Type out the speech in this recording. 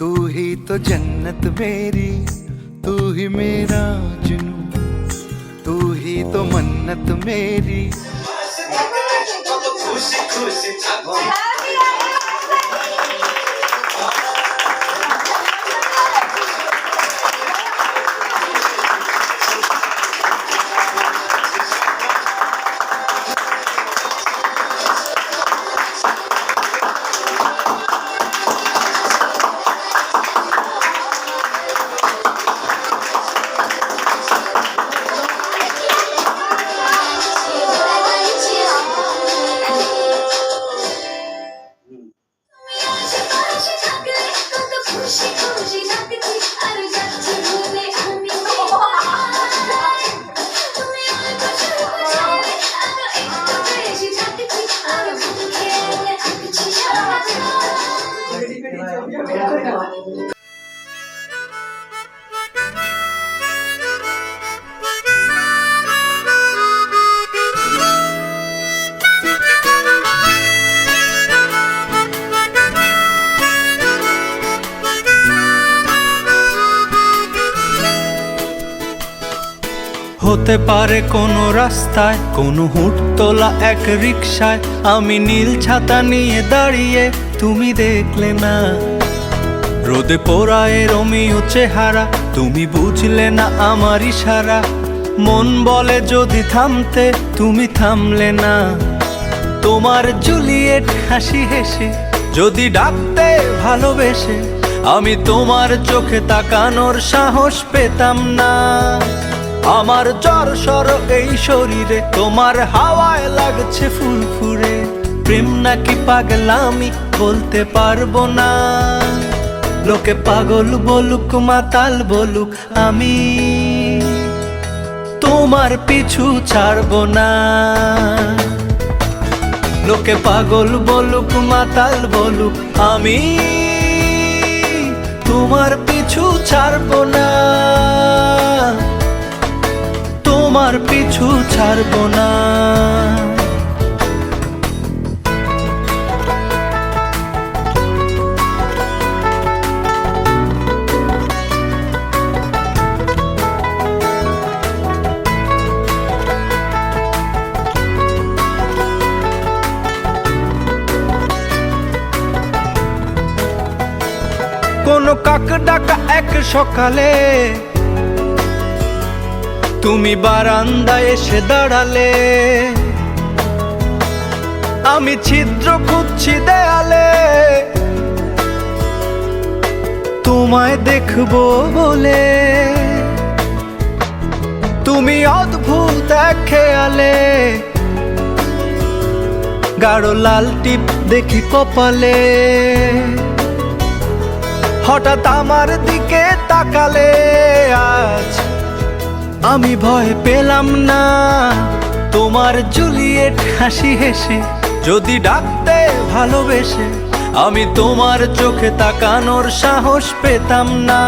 तू ही तो जन्नत मेरी, तू ही मेरा जुनू, तू ही तो मन्नत मेरी। खुशी खुशी হতে পারে কোনো রাস্তায়, কোনো হুটতোলা এক রিকশায় আমি নীল ছাতা নিয়ে দাঁড়িয়ে, তুমি দেখলে না রোদে পোড়ায় রোমিও চেহারা, তুমি বুঝলে না আমার ইশারা। মন বলে যদি থামতে, তুমি থামলে না। তোমার জুলিয়েট হাসি হেসে যদি ডাকতে ভালোবেসে, আমি তোমার চোখে তাকানোর সাহস পেতাম না। আমার জ্বর সর এই শরীরে, তোমার হাওয়ায় লাগছে ফুরফুরে। প্রেম নাকি পাগলামি বলতে পারবো না। লোকে পাগল বলুক মাতাল বলুক, আমি তোমার পিছু ছাড়বো না। লোকে পাগল বলুক মাতাল বলুক, আমি তোমার পিছু ছাড়বো না। তোমার পিছু ছাড়বো না। কোনো কাক ডাকা এক সকালে তুমি বারান্দায় এসে দাঁড়ালে, আমি ছিদ্র খুঁজছি দেয়ালে তোমায় দেখবো বলে। তুমি অদ্ভুত এক খেয়ালে, গাঢ় লাল টিপ দেখি কপালে। হঠাৎ আমার দিকে তাকালে, আজ আমি ভয় পেলাম না। তোমার জুলিয়েট হাসি হেসে যদি ডাকতে ভালোবেসে, আমি তোমার চোখে তাকানোর সাহস পেতাম না।